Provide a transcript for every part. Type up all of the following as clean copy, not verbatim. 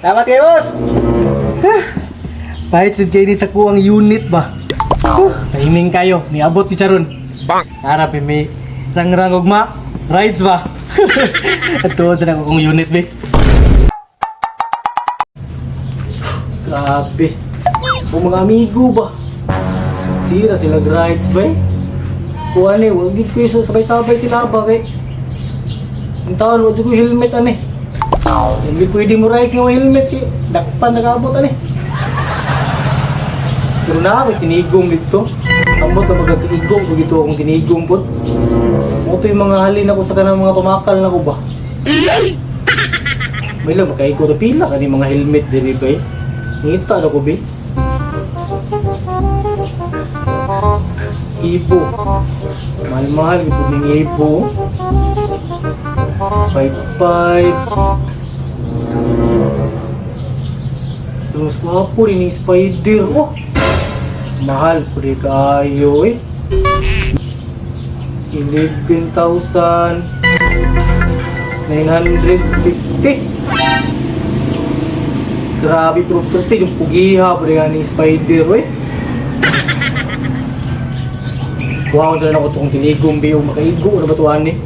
Salamat kayo, boss! Pahit sid kayo ni sa kuwang unit ba? Tahiming kayo, niabot ni Charon. Harap may rangrang ugma, rides ba? At tuwad sa kong unit ba? Grabe. O mga amigo ba? Sira sila rides ba? Kuha ni, wag gid ko sabay-sabay sila ba kay? Ang taon, wag ko helmet ani. Hindi pwede mo rides ng helmet kay dakpan nag-abot ani. Pero na may tinigong dito. Ambot na magkakaigong ko dito akong tinigong po. Ito yung mga halin ako sa kanang mga pamakal na ko ba? May lang makaiko na pila ka mga helmet diri ba? Ngita na ko ba? Ibo. Mahal-mahal ito ng ibo. 5-5. Terus wapo rin yung spider. Oh! Mahal po rin kaayo eh. 11,950. Grabe property. Yung pugiha po rin yung spider eh. Kuha ko na ako itong tinigong biyo. Makaigo na ba ito eh?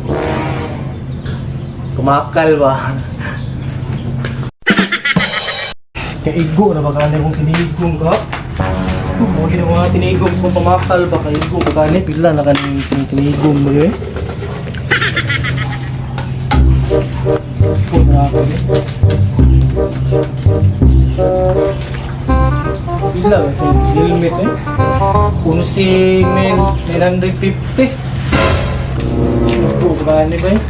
Kumakal ba? Kaigo na ba kanya kong tinigong ka? Huwag na mga tinigong sa pamakal ba? Kaigo ba kanya? Pila na kanyang tinigong ba yun? Huwag na ako eh. Pila ba ito? Helmet eh? Kung si men 950. Huwag ba kanya ba eh?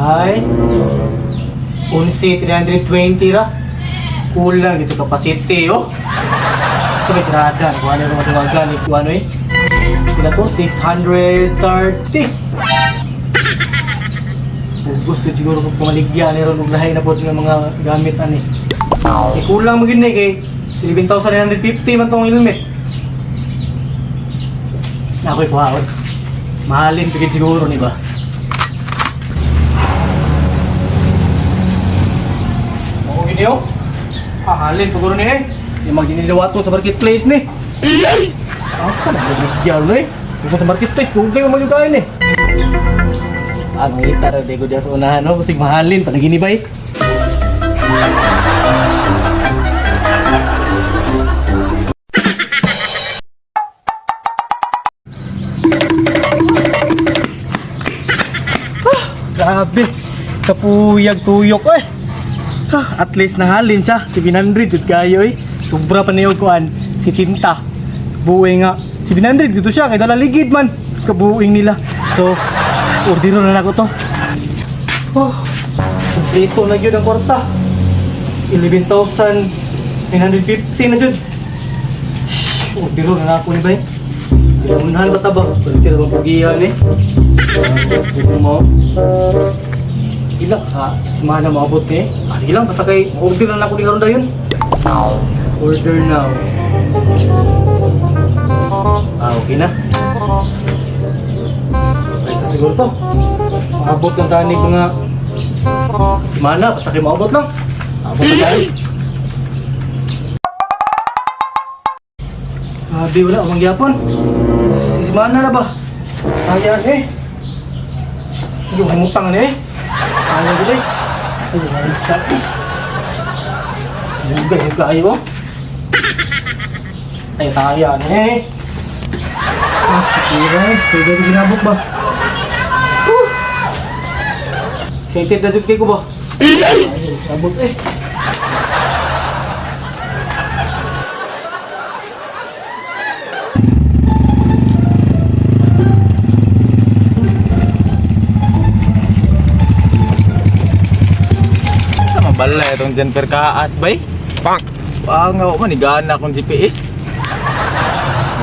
Ay 11,320 ra. Kulang dito capacity oh. So may tirada kung ano yung matiwagan kung ano eh. Kila to 630. Gusto siguro kung pumaligyan meron og lahay na po ng mga gamit ani. Kulang mo gid ni kay 11,950 man tong helmet. Nakoy puhaon. Mahalin pigit siguro ni ba? Yo, halin siguro ni eh. Yung magdiniliwato sa marketplace ni. Asa na bigyan ni? Yung sa marketplace, kung kayo magyugain eh. Ang ngita na di ko diya sa unahan no, kasi mahalin pa nagini ba eh. Grabe, kapuyag tuyok eh. At least nahalin siya, 700 jud kayo eh. Sobra pa niyo kuan, si tinta. Buhay nga, 700 dito siya, kay dala ligid man. Kabuuing nila. So, ordero na ako to. Oh, dito na yun ang kwarta. 11,950 na jud. Ordero na ako ni bay. Unahan ba taba? Ordero ng pagihan eh. Tapos mo. Gila ka, semana maabot eh. Sige lang, basta kay order na ako di karon dayon. Order now. Okay na. Right sa siguro to. Maabot lang tani mga semana, basta kay maabot lang. Abot na tayo. Grabe wala akong gyapon. Semana na ba? Ayan eh. Yung umutang na eh. Ayaw ko dahil. Ayaw sa akin. Yung kayo. Tayo eh. Kira eh. Pwede ko ginabot ba? Excited na dito kayo ba? Ayaw, ginabot eh. Bala itong dyan per kaas bay. Pang! Pangaw man, igana akong GPS.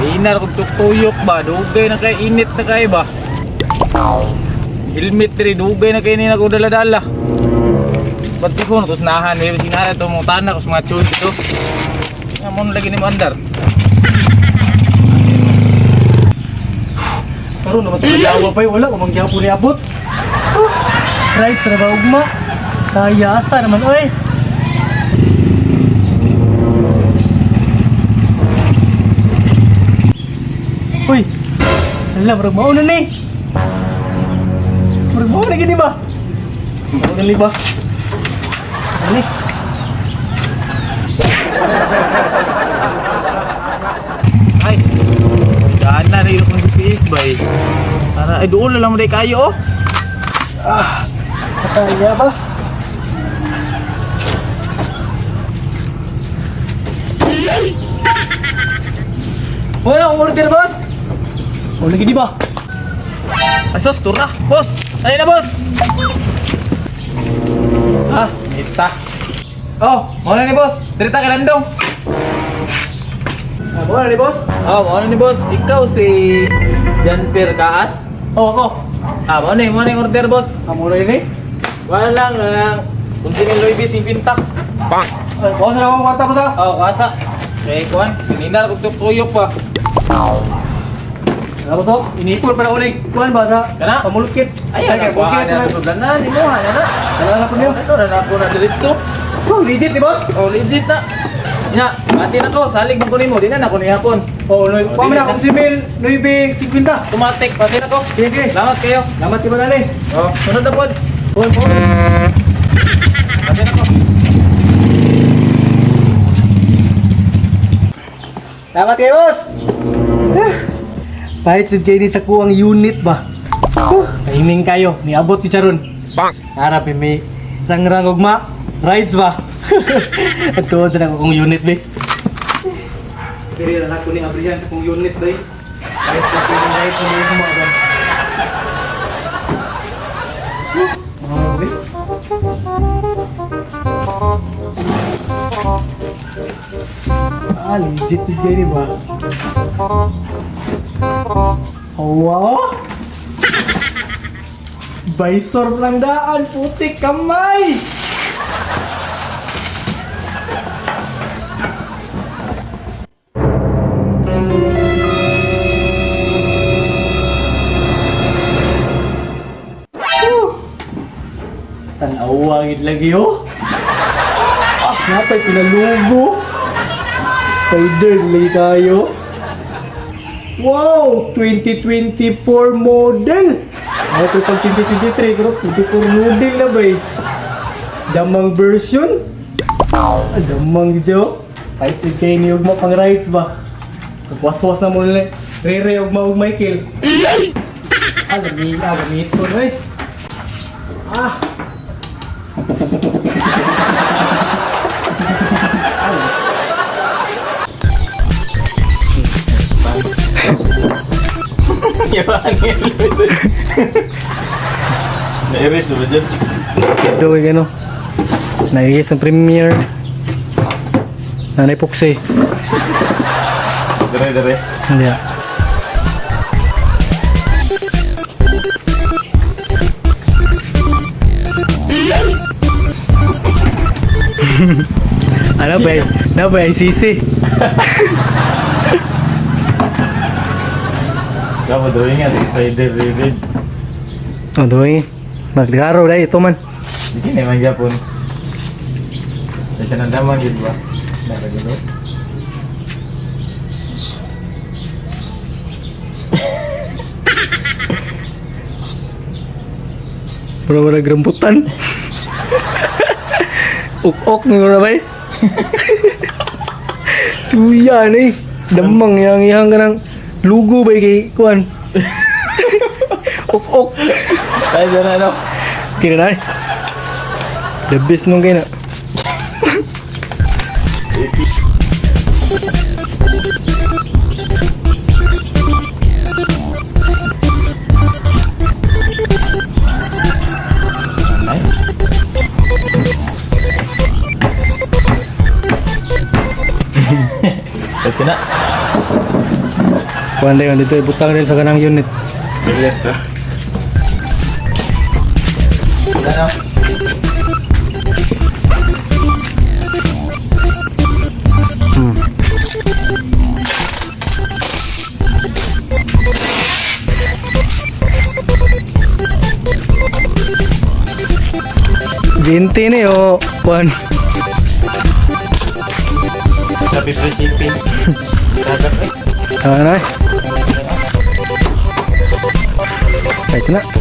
Inar akong tukuyok ba, dugay na kay init na kay ba. helmet diri dugay na kay ni nako dala-dala. Pati ko no tos nahan may sinara to mo tanan ko sa mga chul dito. Amon lagi ni mo andar. Karon naman ito nagawa pa wala ko mangyapon ni abot. Right, trabaho ugma. Kayasa naman, oy. Uy, alam, marag mauna na eh. Marag mauna gini ba? Mauna ni ba? Ano eh? Ay, daan na rin yung GPS ba eh. Para, ay doon na lang mo day kayo oh. Kataya ba? Wala akong order, boss! O, lagi di ba? Asos, tur na, boss! Ay na, boss! Ita. Oh, mau na ni boss. Dirita kay Landong. Wala ni boss? Oh, mau na ni boss. Ikaw si Janper Kaas. Oo, ako. Mau na yung order, boss. Amo na yun eh. Wala lang, kunti ng Louis V sing pintak. Ay, baka na akong kwarta ko sa. Oh, kasa. Kaya kuhan, sinina ko tuyok pa. Ano to? Inipon para ulit. Kuhan ba sa? Kana? Pamulukit. Ay, kuha na sa na, di mo, ano na. Wala na po niyo. Ano na ako na diretso. Oh, legit ni boss? Oh, legit na. Nya, kasi na ko, salig mo kunin mo, di na ako nihapon. Oh, no. Pama na akong simil. Noibig 50. Tumatik, pati na ko. Sige. Salamat kayo. Lamat ki ba dali? Oh, sunod na po. Kuhan po. Pati na ko. Lamat kayo, boss. Pahit sid kayo ni sa kuwang unit ba? Tahiming kayo. Niabot ni Charon. Harap may rang-rang ugma. Rides ba? At tuwa sa kong unit ba? Pero lang ako ni abrihan sa kong unit ba? Kahit sa kong rides na mga kumagan. Legit din kayo ba? Oh, wow! Visor lang daan, putik kamay! Tanawagin lagi oh! Napay pinalugo! Spider lagi kayo! Wow! 2024 model! Ito pag 2023, bro. 24 model na ba eh? Damang version? Damang dito. Kahit si Kenny huwag mo pang rides ba? Kapwas-was na mo nila. Rere huwag mo huwag Michael. Gamit ko na eh. Yaman yan. Na-erase ba dyan? Ito ay gano. Naigis ang premiere. Nanay Puksi. Dere. Hindi Ano ba? ICC? Kamu drawing nga, spider reveal. Oh, doon maglaro dahil ito man. Hindi naman Japon. Ito nandaman gitu ba? Nakagano. Pura-pura geramputan. Uk-ok nga na ba eh? Tuyan eh. Damang yang ka ng lugo ba kay kuan? Ok. Ay, dyan ano? Kira na eh. The best nung kayo na. Ay. Kasi na. Kuan dito ibutang rin sa kanang unit. Brilliant to. Ano? Binti ni o kuan. Sabi prinsipin. Dagat eh. Ano? Kahit na.